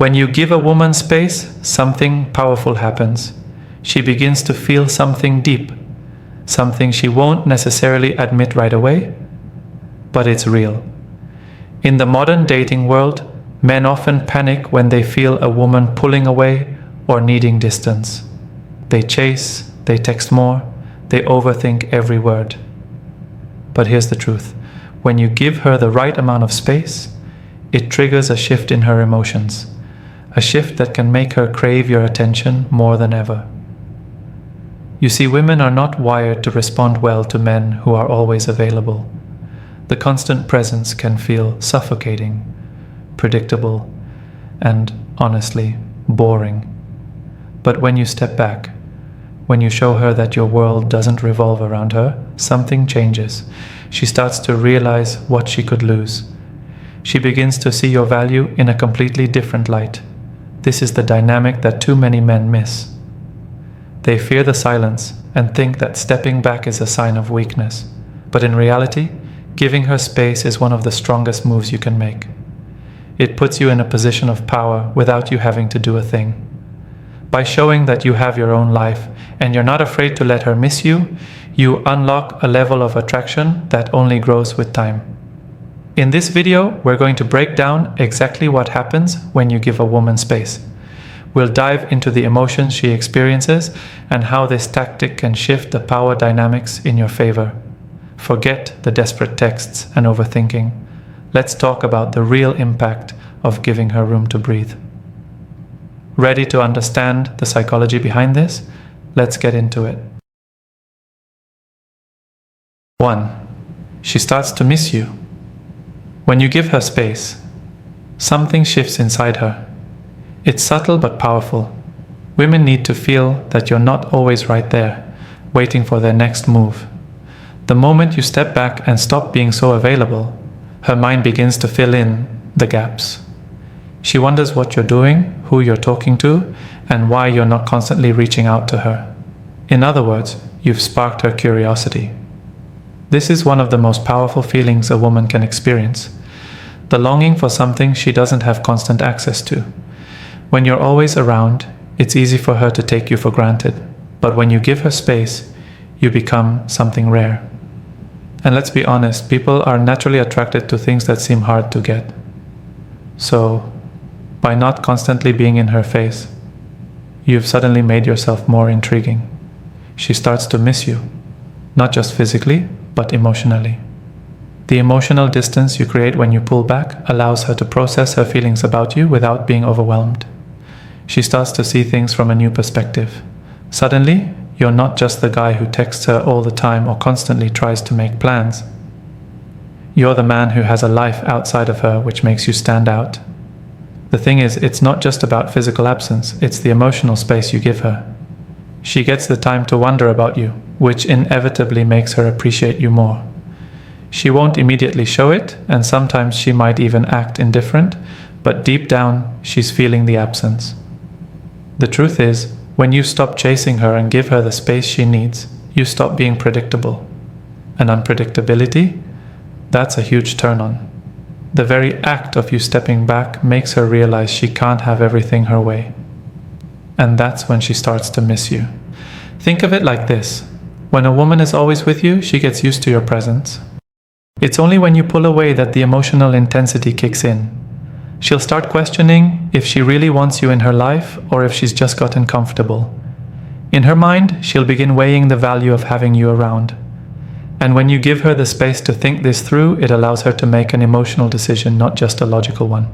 When you give a woman space, something powerful happens. She begins to feel something deep, something she won't necessarily admit right away, but it's real. In the modern dating world, men often panic when they feel a woman pulling away or needing distance. They chase, they text more, they overthink every word. But here's the truth. When you give her the right amount of space, it triggers a shift in her emotions, a shift that can make her crave your attention more than ever. You see, women are not wired to respond well to men who are always available. The constant presence can feel suffocating, predictable, and, honestly, boring. But when you step back, when you show her that your world doesn't revolve around her, something changes. She starts to realize what she could lose. She begins to see your value in a completely different light. This is the dynamic that too many men miss. They fear the silence and think that stepping back is a sign of weakness. But in reality, giving her space is one of the strongest moves you can make. It puts you in a position of power without you having to do a thing. By showing that you have your own life and you're not afraid to let her miss you, you unlock a level of attraction that only grows with time. In this video, we're going to break down exactly what happens when you give a woman space. We'll dive into the emotions she experiences and how this tactic can shift the power dynamics in your favor. Forget the desperate texts and overthinking. Let's talk about the real impact of giving her room to breathe. Ready to understand the psychology behind this? Let's get into it. 1. She starts to miss you. When you give her space, something shifts inside her. It's subtle but powerful. Women need to feel that you're not always right there, waiting for their next move. The moment you step back and stop being so available, her mind begins to fill in the gaps. She wonders what you're doing, who you're talking to, and why you're not constantly reaching out to her. In other words, you've sparked her curiosity. This is one of the most powerful feelings a woman can experience. The longing for something she doesn't have constant access to. When you're always around, it's easy for her to take you for granted. But when you give her space, you become something rare. And let's be honest, people are naturally attracted to things that seem hard to get. So, by not constantly being in her face, you've suddenly made yourself more intriguing. She starts to miss you, not just physically, but emotionally. The emotional distance you create when you pull back allows her to process her feelings about you without being overwhelmed. She starts to see things from a new perspective. Suddenly, you're not just the guy who texts her all the time or constantly tries to make plans. You're the man who has a life outside of her which makes you stand out. The thing is, it's not just about physical absence, it's the emotional space you give her. She gets the time to wonder about you, which inevitably makes her appreciate you more. She won't immediately show it, and sometimes she might even act indifferent, but deep down, she's feeling the absence. The truth is, when you stop chasing her and give her the space she needs, you stop being predictable. And unpredictability? That's a huge turn on. The very act of you stepping back makes her realize she can't have everything her way. And that's when she starts to miss you. Think of it like this. When a woman is always with you, she gets used to your presence. It's only when you pull away that the emotional intensity kicks in. She'll start questioning if she really wants you in her life or if she's just gotten comfortable. In her mind, she'll begin weighing the value of having you around. And when you give her the space to think this through, it allows her to make an emotional decision, not just a logical one.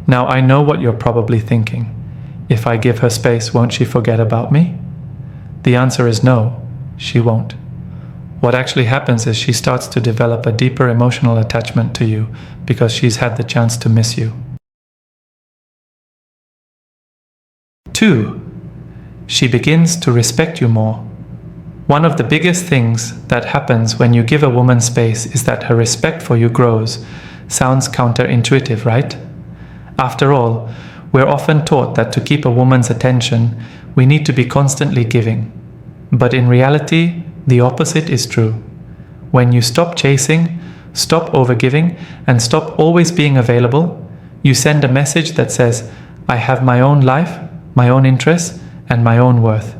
Now, I know what you're probably thinking. If I give her space, won't she forget about me? The answer is no, she won't. What actually happens is she starts to develop a deeper emotional attachment to you because she's had the chance to miss you. 2. She begins to respect you more. One of the biggest things that happens when you give a woman space is that her respect for you grows. Sounds counterintuitive, right? After all, we're often taught that to keep a woman's attention, we need to be constantly giving. But in reality, the opposite is true. When you stop chasing, stop overgiving, and stop always being available, you send a message that says, I have my own life, my own interests, and my own worth.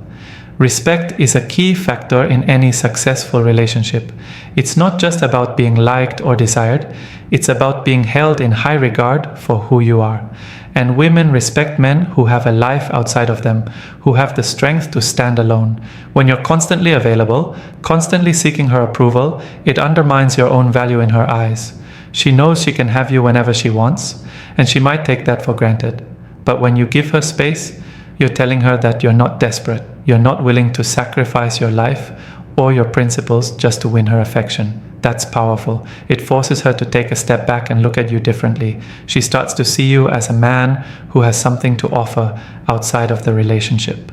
Respect is a key factor in any successful relationship. It's not just about being liked or desired, it's about being held in high regard for who you are. And women respect men who have a life outside of them, who have the strength to stand alone. When you're constantly available, constantly seeking her approval, it undermines your own value in her eyes. She knows she can have you whenever she wants, and she might take that for granted. But when you give her space, you're telling her that you're not desperate, you're not willing to sacrifice your life or your principles just to win her affection. That's powerful. It forces her to take a step back and look at you differently. She starts to see you as a man who has something to offer outside of the relationship.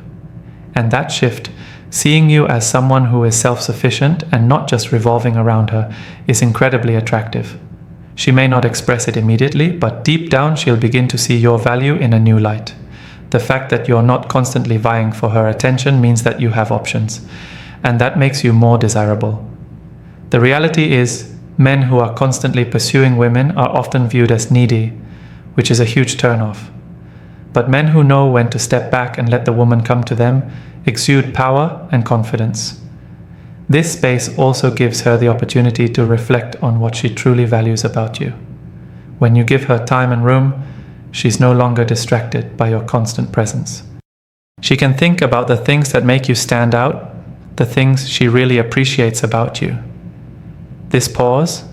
And that shift, seeing you as someone who is self-sufficient and not just revolving around her, is incredibly attractive. She may not express it immediately, but deep down she'll begin to see your value in a new light. The fact that you're not constantly vying for her attention means that you have options, and that makes you more desirable. The reality is, men who are constantly pursuing women are often viewed as needy, which is a huge turnoff. But men who know when to step back and let the woman come to them exude power and confidence. This space also gives her the opportunity to reflect on what she truly values about you. When you give her time and room, she's no longer distracted by your constant presence. She can think about the things that make you stand out, the things she really appreciates about you. This pause,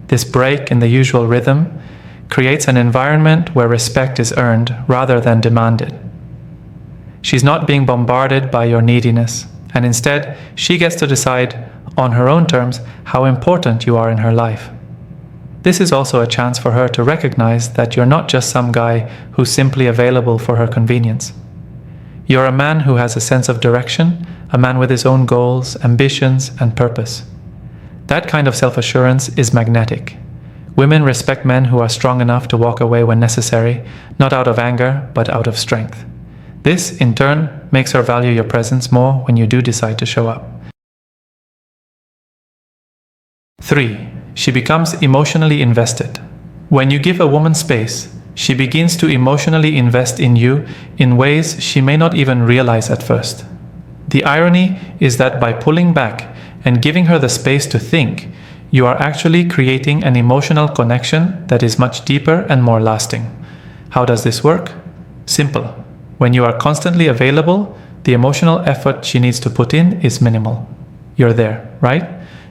this break in the usual rhythm, creates an environment where respect is earned rather than demanded. She's not being bombarded by your neediness, and instead, she gets to decide on her own terms how important you are in her life. This is also a chance for her to recognize that you're not just some guy who's simply available for her convenience. You're a man who has a sense of direction, a man with his own goals, ambitions, and purpose. That kind of self-assurance is magnetic. Women respect men who are strong enough to walk away when necessary, not out of anger, but out of strength. This, in turn, makes her value your presence more when you do decide to show up. 3. She becomes emotionally invested. When you give a woman space, she begins to emotionally invest in you in ways she may not even realize at first. The irony is that by pulling back and giving her the space to think, you are actually creating an emotional connection that is much deeper and more lasting. How does this work? Simple. When you are constantly available, the emotional effort she needs to put in is minimal. You're there, right?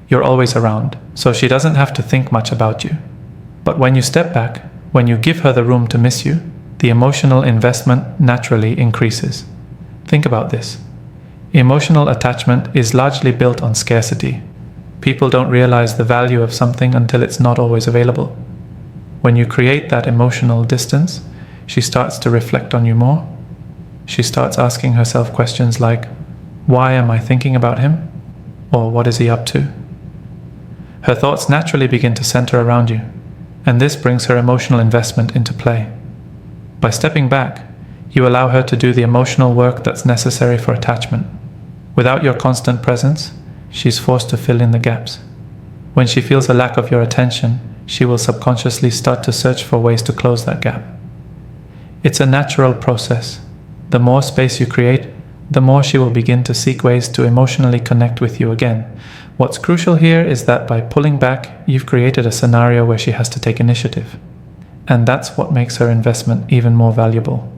You're always around, so she doesn't have to think much about you. But when you step back, when you give her the room to miss you, the emotional investment naturally increases. Think about this. Emotional attachment is largely built on scarcity. People don't realize the value of something until it's not always available. When you create that emotional distance, she starts to reflect on you more. She starts asking herself questions like, why am I thinking about him? Or what is he up to? Her thoughts naturally begin to center around you, and this brings her emotional investment into play. By stepping back, you allow her to do the emotional work that's necessary for attachment. Without your constant presence, she's forced to fill in the gaps. When she feels a lack of your attention, she will subconsciously start to search for ways to close that gap. It's a natural process. The more space you create, the more she will begin to seek ways to emotionally connect with you again. What's crucial here is that by pulling back, you've created a scenario where she has to take initiative. And that's what makes her investment even more valuable.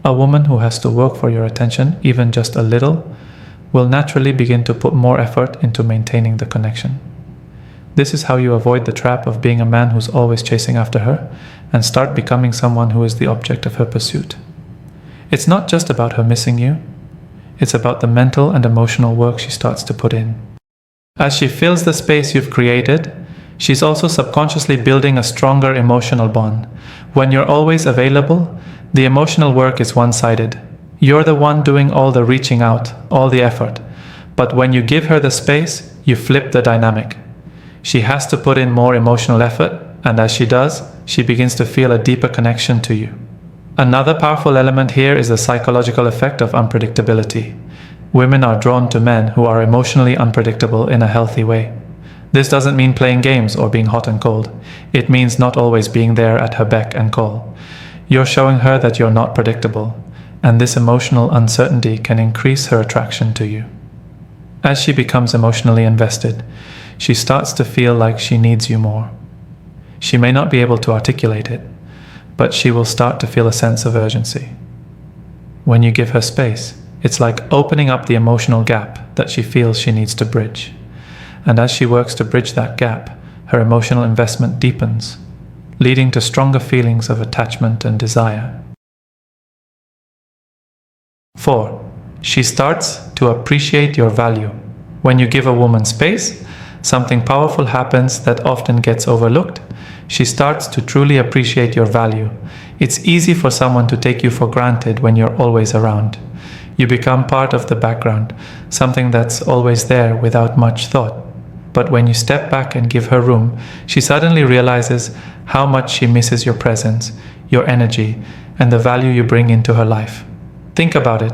A woman who has to work for your attention, even just a little, will naturally begin to put more effort into maintaining the connection. This is how you avoid the trap of being a man who's always chasing after her and start becoming someone who is the object of her pursuit. It's not just about her missing you, it's about the mental and emotional work she starts to put in. As she fills the space you've created, she's also subconsciously building a stronger emotional bond. When you're always available, the emotional work is one-sided. You're the one doing all the reaching out, all the effort. But when you give her the space, you flip the dynamic. She has to put in more emotional effort, and as she does, she begins to feel a deeper connection to you. Another powerful element here is the psychological effect of unpredictability. Women are drawn to men who are emotionally unpredictable in a healthy way. This doesn't mean playing games or being hot and cold. It means not always being there at her beck and call. You're showing her that you're not predictable, and this emotional uncertainty can increase her attraction to you. As she becomes emotionally invested, she starts to feel like she needs you more. She may not be able to articulate it, but she will start to feel a sense of urgency. When you give her space, it's like opening up the emotional gap that she feels she needs to bridge. And as she works to bridge that gap, her emotional investment deepens, leading to stronger feelings of attachment and desire. 4. She starts to appreciate your value. When you give a woman space, something powerful happens that often gets overlooked. She starts to truly appreciate your value. It's easy for someone to take you for granted when you're always around. You become part of the background, something that's always there without much thought. But when you step back and give her room, she suddenly realizes how much she misses your presence, your energy, and the value you bring into her life. Think about it.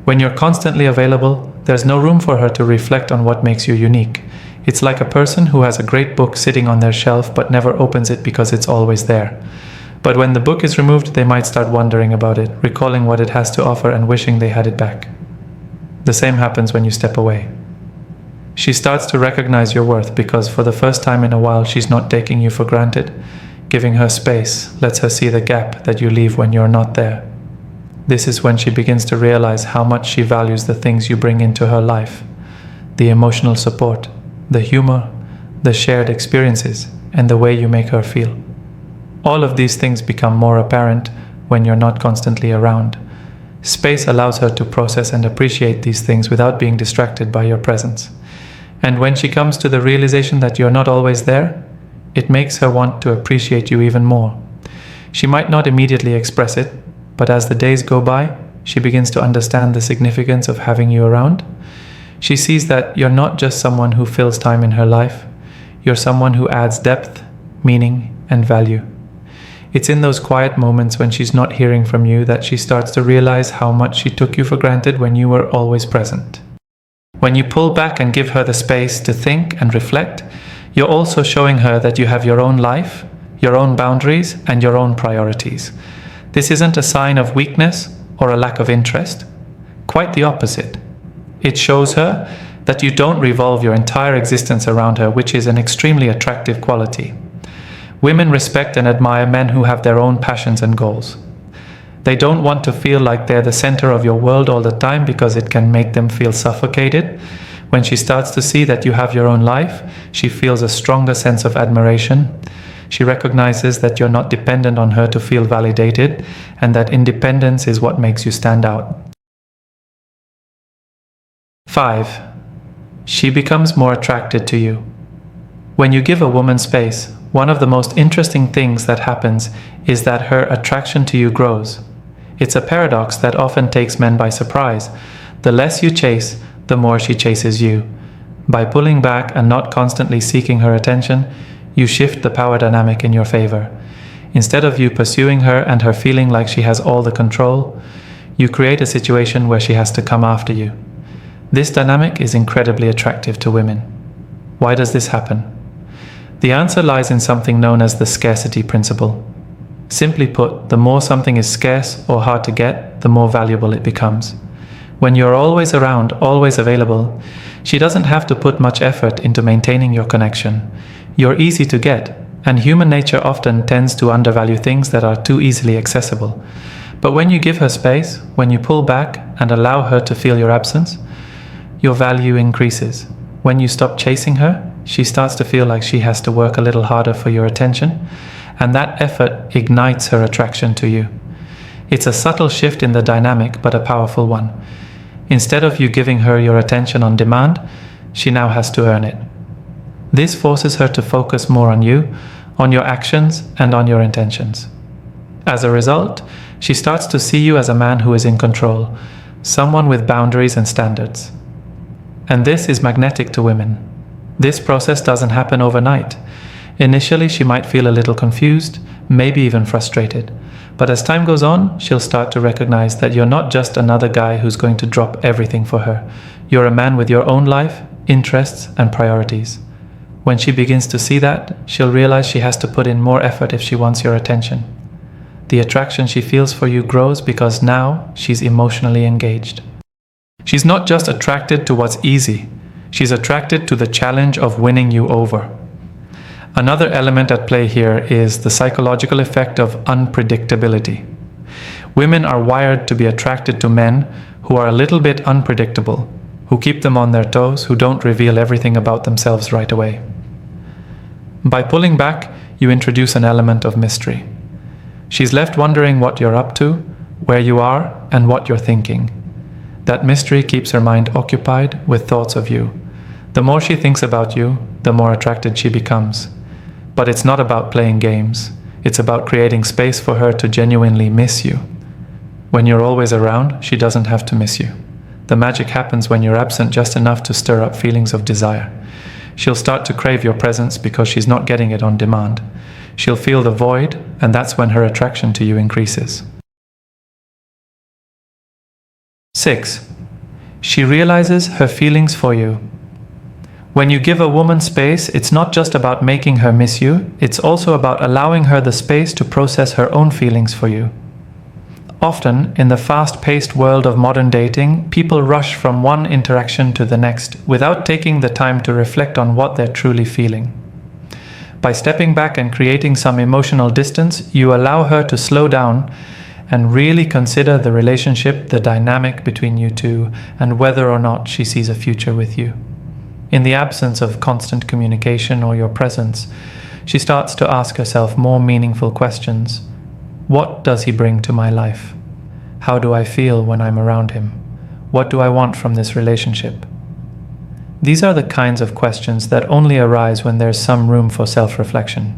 When you're constantly available, there's no room for her to reflect on what makes you unique. It's like a person who has a great book sitting on their shelf but never opens it because it's always there. But when the book is removed, they might start wondering about it, recalling what it has to offer and wishing they had it back. The same happens when you step away. She starts to recognize your worth because for the first time in a while she's not taking you for granted. Giving her space lets her see the gap that you leave when you're not there. This is when she begins to realize how much she values the things you bring into her life. The emotional support, the humor, the shared experiences, and the way you make her feel. All of these things become more apparent when you're not constantly around. Space allows her to process and appreciate these things without being distracted by your presence. And when she comes to the realization that you're not always there, it makes her want to appreciate you even more. She might not immediately express it, but as the days go by, she begins to understand the significance of having you around. She sees that you're not just someone who fills time in her life, you're someone who adds depth, meaning, and value. It's in those quiet moments when she's not hearing from you that she starts to realize how much she took you for granted when you were always present. When you pull back and give her the space to think and reflect, you're also showing her that you have your own life, your own boundaries, and your own priorities. This isn't a sign of weakness or a lack of interest. Quite the opposite. It shows her that you don't revolve your entire existence around her, which is an extremely attractive quality. Women respect and admire men who have their own passions and goals. They don't want to feel like they're the center of your world all the time because it can make them feel suffocated. When she starts to see that you have your own life, she feels a stronger sense of admiration. She recognizes that you're not dependent on her to feel validated, and that independence is what makes you stand out. 5. She becomes more attracted to you. When you give a woman space, one of the most interesting things that happens is that her attraction to you grows. It's a paradox that often takes men by surprise. The less you chase, the more she chases you. By pulling back and not constantly seeking her attention, you shift the power dynamic in your favor. Instead of you pursuing her and her feeling like she has all the control, you create a situation where she has to come after you. This dynamic is incredibly attractive to women. Why does this happen? The answer lies in something known as the scarcity principle. Simply put, the more something is scarce or hard to get, the more valuable it becomes. When you're always around, always available, she doesn't have to put much effort into maintaining your connection. You're easy to get, and human nature often tends to undervalue things that are too easily accessible. But when you give her space, when you pull back and allow her to feel your absence, your value increases. When you stop chasing her, she starts to feel like she has to work a little harder for your attention, and that effort ignites her attraction to you. It's a subtle shift in the dynamic, but a powerful one. Instead of you giving her your attention on demand, she now has to earn it. This forces her to focus more on you, on your actions, and on your intentions. As a result, she starts to see you as a man who is in control, someone with boundaries and standards. And this is magnetic to women. This process doesn't happen overnight. Initially, she might feel a little confused, maybe even frustrated. But as time goes on, she'll start to recognize that you're not just another guy who's going to drop everything for her. You're a man with your own life, interests, and priorities. When she begins to see that, she'll realize she has to put in more effort if she wants your attention. the attraction she feels for you grows because now she's emotionally engaged. She's not just attracted to what's easy, she's attracted to the challenge of winning you over. Another element at play here is the psychological effect of unpredictability. Women are wired to be attracted to men who are a little bit unpredictable, who keep them on their toes, who don't reveal everything about themselves right away. By pulling back, you introduce an element of mystery. She's left wondering what you're up to, where you are, and what you're thinking. That mystery keeps her mind occupied with thoughts of you. The more she thinks about you, the more attracted she becomes. But it's not about playing games. It's about creating space for her to genuinely miss you. When you're always around, she doesn't have to miss you. The magic happens when you're absent just enough to stir up feelings of desire. She'll start to crave your presence because she's not getting it on demand. She'll feel the void, and that's when her attraction to you increases. 6. She realizes her feelings for you. When you give a woman space, it's not just about making her miss you, it's also about allowing her the space to process her own feelings for you. Often, in the fast-paced world of modern dating, people rush from one interaction to the next without taking the time to reflect on what they're truly feeling. By stepping back and creating some emotional distance, you allow her to slow down and really consider the relationship, the dynamic between you two, and whether or not she sees a future with you. In the absence of constant communication or your presence, she starts to ask herself more meaningful questions. What does he bring to my life? How do I feel when I'm around him? What do I want from this relationship? These are the kinds of questions that only arise when there's some room for self-reflection.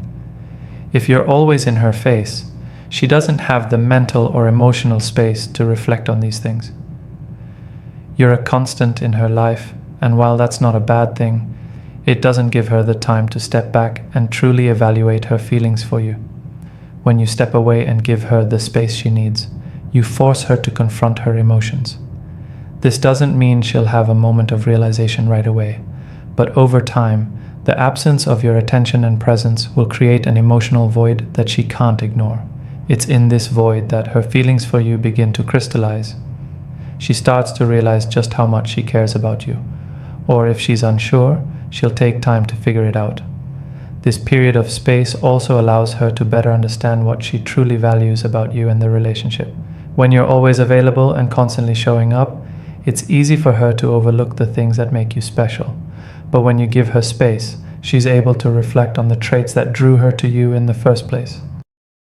If you're always in her face, she doesn't have the mental or emotional space to reflect on these things. You're a constant in her life, and while that's not a bad thing, it doesn't give her the time to step back and truly evaluate her feelings for you. When you step away and give her the space she needs, you force her to confront her emotions. This doesn't mean she'll have a moment of realization right away, but over time, the absence of your attention and presence will create an emotional void that she can't ignore. It's in this void that her feelings for you begin to crystallize. She starts to realize just how much she cares about you, or if she's unsure, she'll take time to figure it out. This period of space also allows her to better understand what she truly values about you and the relationship. When you're always available and constantly showing up, it's easy for her to overlook the things that make you special. But when you give her space, she's able to reflect on the traits that drew her to you in the first place.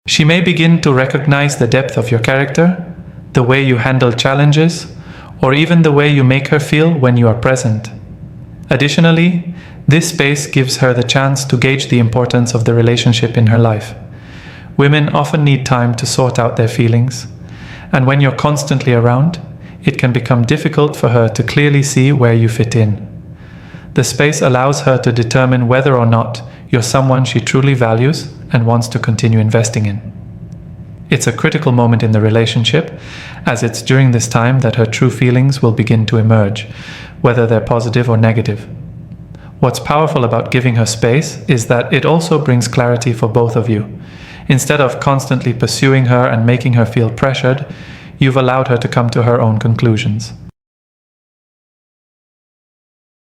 She may begin to recognize the depth of your character, the way you handle challenges, or even the way you make her feel when you are present. Additionally, this space gives her the chance to gauge the importance of the relationship in her life. Women often need time to sort out their feelings, and when you're constantly around, it can become difficult for her to clearly see where you fit in. The space allows her to determine whether or not you're someone she truly values and wants to continue investing in. It's a critical moment in the relationship, as it's during this time that her true feelings will begin to emerge, whether they're positive or negative. What's powerful about giving her space is that it also brings clarity for both of you. Instead of constantly pursuing her and making her feel pressured, you've allowed her to come to her own conclusions.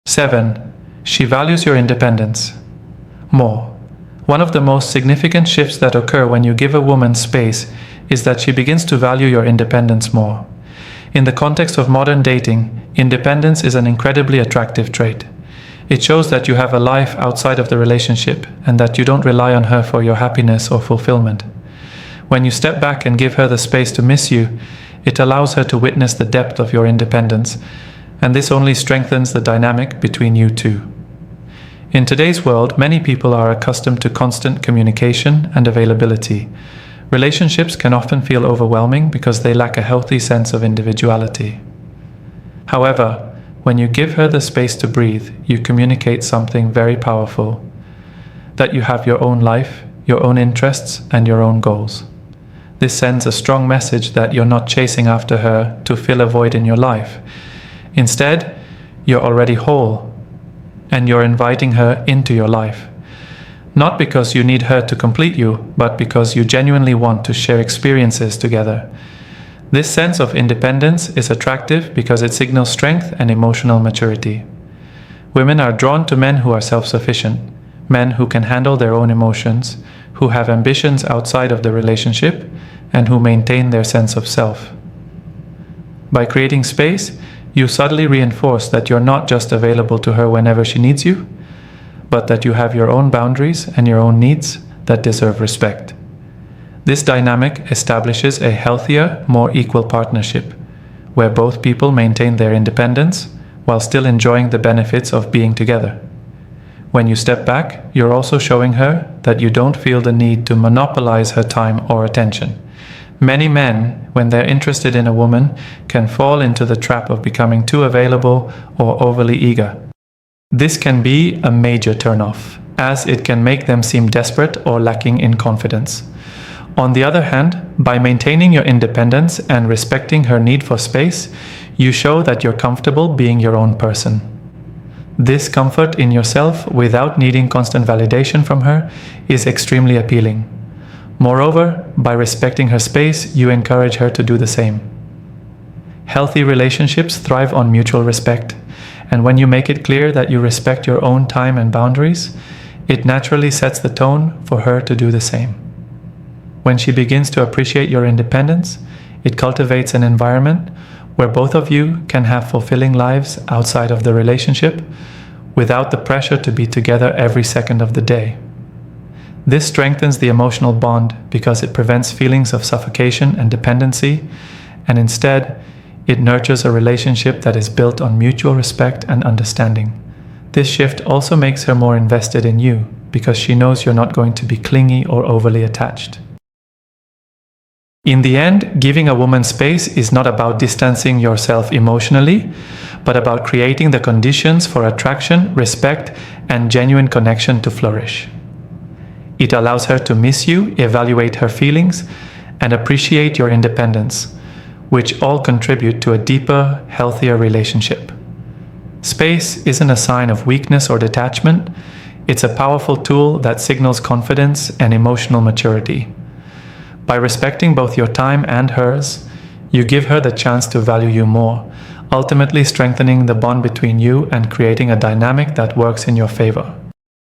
7. She values your independence more. One of the most significant shifts that occur when you give a woman space is that she begins to value your independence more. In the context of modern dating, independence is an incredibly attractive trait. It shows that you have a life outside of the relationship and that you don't rely on her for your happiness or fulfillment. When you step back and give her the space to miss you, it allows her to witness the depth of your independence, and this only strengthens the dynamic between you two. In today's world, many people are accustomed to constant communication and availability. Relationships can often feel overwhelming because they lack a healthy sense of individuality. However, when you give her the space to breathe, you communicate something very powerful: that you have your own life, your own interests, and your own goals. This sends a strong message that you're not chasing after her to fill a void in your life. Instead, you're already whole, and you're inviting her into your life. not because you need her to complete you, but because you genuinely want to share experiences together. This sense of independence is attractive because it signals strength and emotional maturity. Women are drawn to men who are self-sufficient, men who can handle their own emotions, who have ambitions outside of the relationship, and who maintain their sense of self. By creating space, you subtly reinforce that you're not just available to her whenever she needs you, but that you have your own boundaries and your own needs that deserve respect. This dynamic establishes a healthier, more equal partnership, where both people maintain their independence while still enjoying the benefits of being together. When you step back, you're also showing her that you don't feel the need to monopolize her time or attention. Many men, when they're interested in a woman, can fall into the trap of becoming too available or overly eager. This can be a major turnoff, as it can make them seem desperate or lacking in confidence. On the other hand, by maintaining your independence and respecting her need for space, you show that you're comfortable being your own person. This comfort in yourself without needing constant validation from her is extremely appealing. Moreover, by respecting her space, you encourage her to do the same. Healthy relationships thrive on mutual respect, and when you make it clear that you respect your own time and boundaries, it naturally sets the tone for her to do the same. When she begins to appreciate your independence, it cultivates an environment where both of you can have fulfilling lives outside of the relationship without the pressure to be together every second of the day. This strengthens the emotional bond because it prevents feelings of suffocation and dependency, and instead, it nurtures a relationship that is built on mutual respect and understanding. This shift also makes her more invested in you because she knows you're not going to be clingy or overly attached. In the end, giving a woman space is not about distancing yourself emotionally, but about creating the conditions for attraction, respect, and genuine connection to flourish. It allows her to miss you, evaluate her feelings, and appreciate your independence, which all contribute to a deeper, healthier relationship. Space isn't a sign of weakness or detachment, it's a powerful tool that signals confidence and emotional maturity. By respecting both your time and hers, you give her the chance to value you more, ultimately strengthening the bond between you and creating a dynamic that works in your favor.